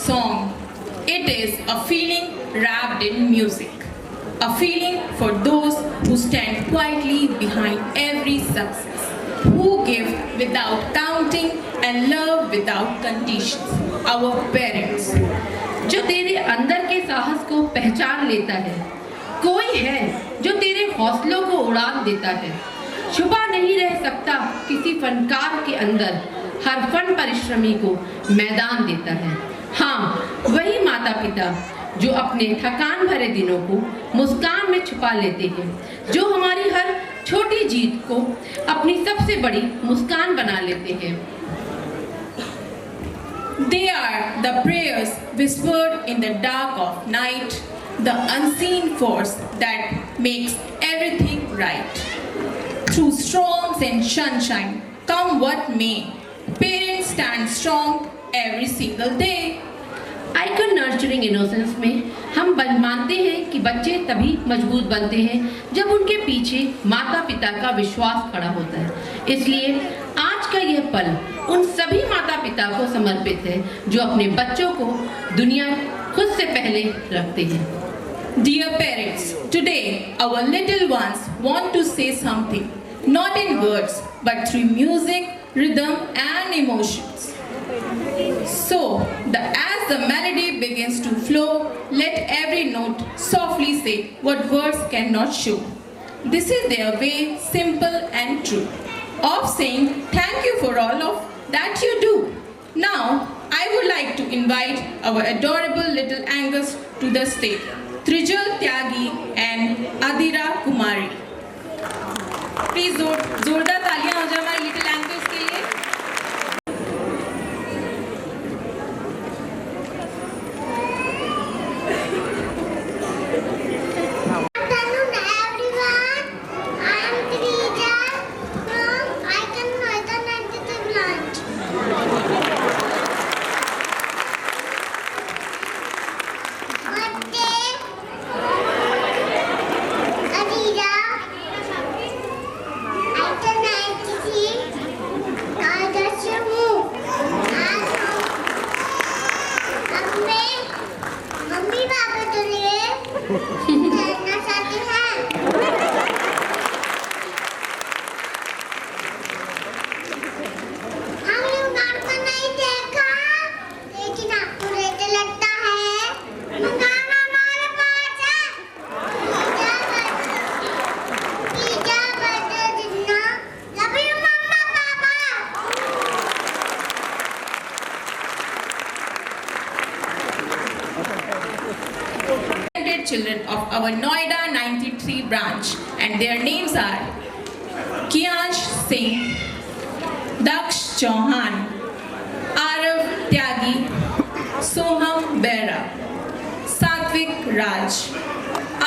song. It is a feeling wrapped in music. A feeling for those who stand quietly behind every success, who give without counting and love without conditions. Our parents. जो तेरे अंदर के साहस को पहचान लेता है, कोई है जो तेरे हौसलों को उड़ान देता है। छुपा नहीं रह सकता किसी फनकार के अंदर, हर फन परिश्रमी को मैदान देता है। हाँ, वही माता पिता जो अपने थकान भरे दिनों को मुस्कान में छुपा लेते हैं, जो हमारी हर छोटी जीत को अपनी सबसे बड़ी मुस्कान बना लेते हैं। They are the prayers whispered in the dark of night, the unseen force that makes everything right. Through storms and sunshine, come what may, parents stand strong every single day. Icon nurturing innocence में हम मानते हैं कि बच्चे तभी मजबूत बनते हैं जब उनके पीछे माता पिता का विश्वास खड़ा होता है। इसलिए आज का यह पल उन सभी माता पिता को समर्पित है जो अपने बच्चों को दुनिया खुद से पहले रखते हैं। Dear parents, today our little ones want to say something, not in words, but through music, rhythm and emotions. So, as the melody begins to flow, let every note softly say what words cannot show. This is their way, simple and true, of saying thank you for all of that you do. Now, I would like to invite our adorable little Angus to the stage, Trijal Tyagi and Adira Kumari. Please जोरदार तालियां हो जाए हमारे little Angus के लिए। Children of our Noida 93 branch, and their names are Kiansh Singh, Daksh Chauhan, Arav Tyagi, Soham Bera, Satvik Raj,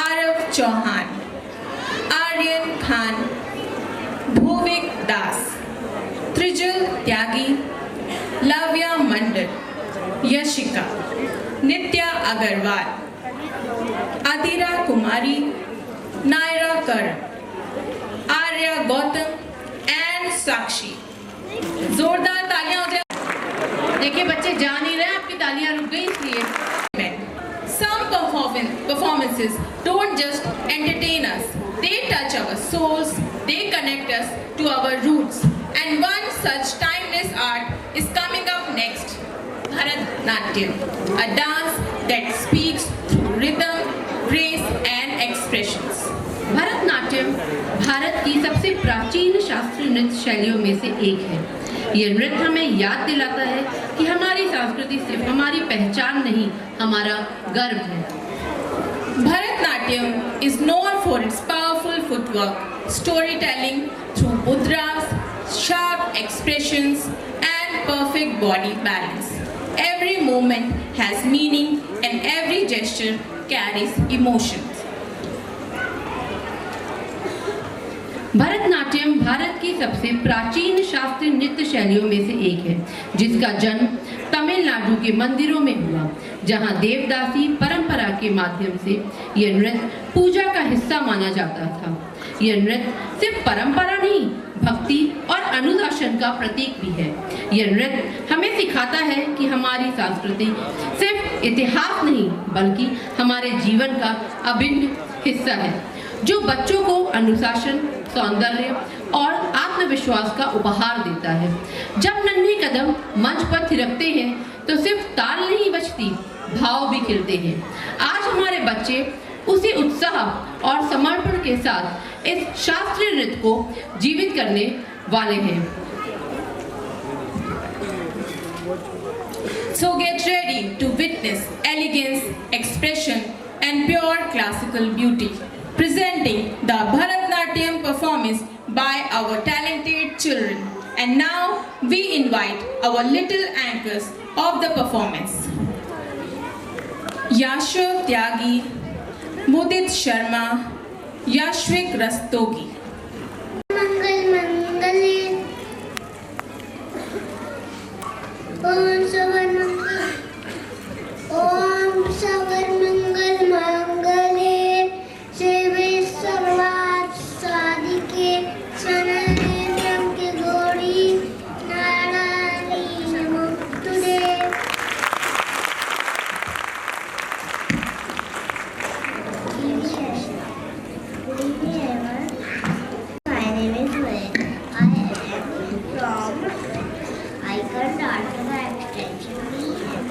Arav Chauhan, Aryan Khan, Bhuvik Das, Trijal Tyagi, Lavya Mandal, Yashika, Nitya Agarwal, Adira Kumari, Naira Karan, Arya Gautam and Sakshi. जोरदार तालियां हो जाए। देखिए बच्चे जा नहीं रहे, आपकी तालियां रुक गई इसलिए। Some performances don't just entertain us, they touch our souls, they connect us to our roots. And one such timeless art is coming up next, Bharatnatyam, a dance that speaks through rhythm, grace and expressions. Bharatanatyam Bharat की सबसे प्राचीन शास्त्रीय नृत्य शैलियों में से एक है। यह नृत्य हमें याद दिलाता है कि हमारी संस्कृति सिर्फ हमारी पहचान नहीं, हमारा गर्व है। Bharatnatyam is known for its powerful footwork, storytelling through mudras, sharp expressions and perfect body balance. Every movement has meaning and every gesture carries emotions. Bharatanatyam Bharat की सबसे प्राचीन शास्त्रीय नृत्य शैलियों में से एक है, जिसका जन्म तमिलनाडु के मंदिरों में हुआ, जहां देवदासी परंपरा के माध्यम से यह नृत्य पूजा का हिस्सा माना जाता था। यह नृत्य सिर्फ परंपरा नहीं, भक्ति और अनुशासन का प्रतीक भी है। यह नृत्य हमें सिखाता है कि हमारी संस्कृति सिर्फ इतिहास नहीं बल्कि हमारे जीवन का अभिन्न हिस्सा है, जो बच्चों को अनुशासन, सौंदर्य और आत्मविश्वास का उपहार देता है। जब नन्हे कदम मंच पर थिरकते हैं तो सिर्फ ताल नहीं बजती, भाव भी खिलते हैं। आज हमारे बच्चे उसी उत्साह और समर्पण के साथ इस शास्त्रीय नृत्य को जीवित करने वाले हैं। So get ready to witness elegance, expression and pure classical beauty. Presenting the Bharatnatyam performance by our talented children. And now we invite our little anchors of the performance. Yashav Tyagi, Mudit Sharma, Yashvik Rastogi. मंगल मंगले ओम सवर मंगल मंगले शिवे सर्वार्थ साधिके शरण्ये त्र्यंबके गौरी नारायणी नमोस्तुते। Good evening everyone. My name is Ved. I am from Icon Data Extension BM.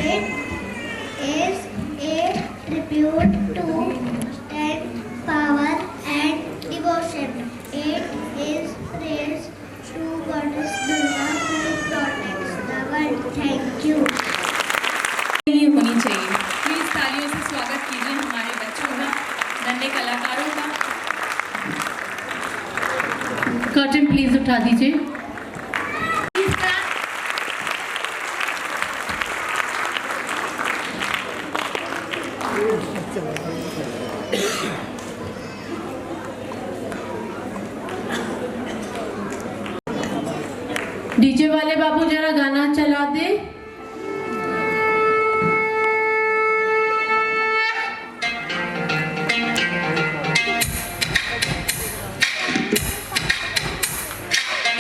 It is a tribute to strength, power and devotion. It is praise to Goddess Durga who protects the world. Thank you. ये होनी चाहिए। Please तालियों से स्वागत कीजिए हमारे बच्चों का, नन्हे कलाकारों का। कर्टन प्लीज उठा दीजिए। डीजे वाले बाबू जरा गाना चला दे।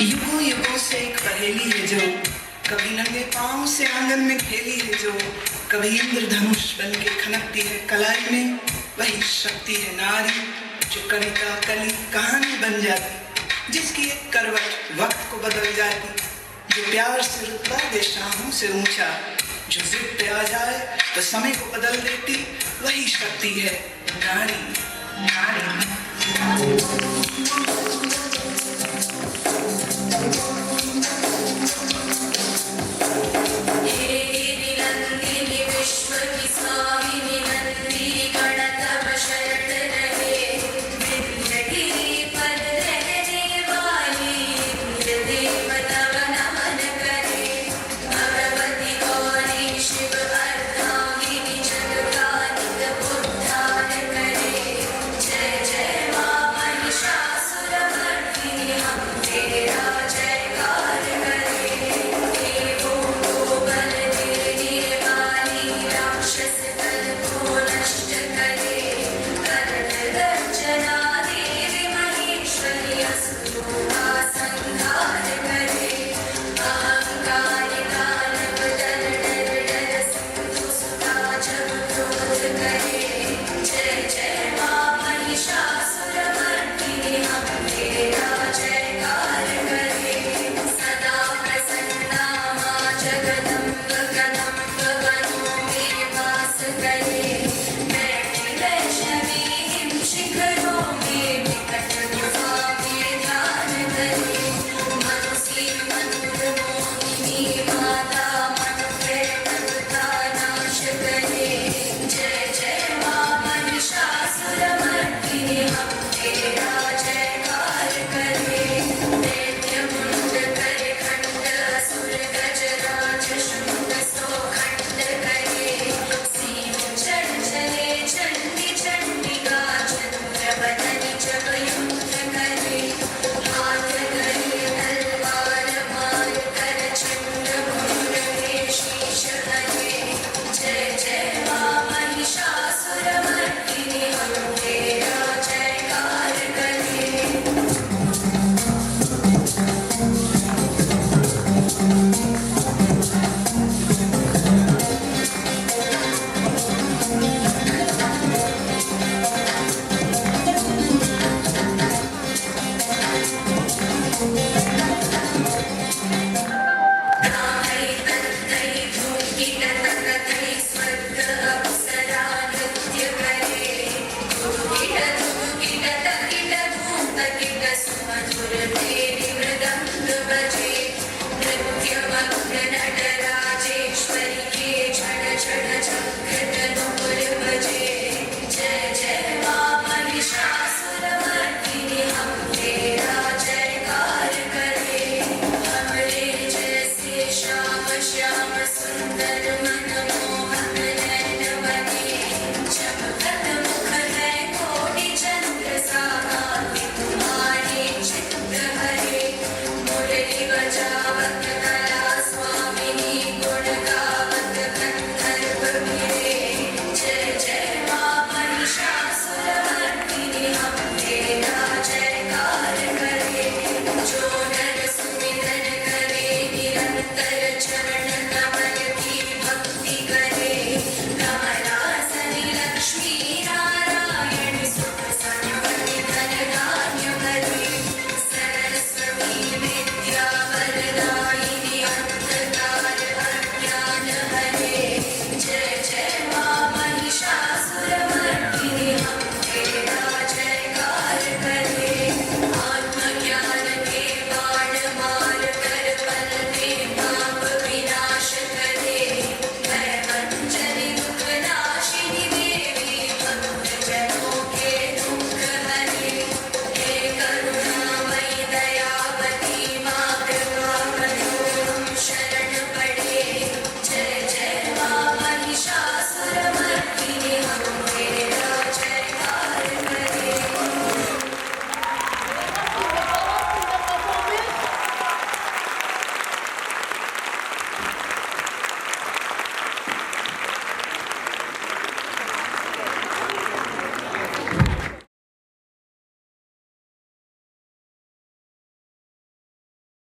युगों युगों से एक पहेली है जो कभी नंगे पांव से आंगन में खेली है, जो कभी इंद्रधनुष बन के खनकती है कलाई में, वही शक्ति है नारी जो कविता कली कहानी बन जाती, जिसकी एक करवट वक्त को बदल जाती, जो प्यार से रुतबा दे शाहों से ऊंचा, जो जिद पे आ जाए तो समय को बदल देती, वही शक्ति है नारी। नारी जय जय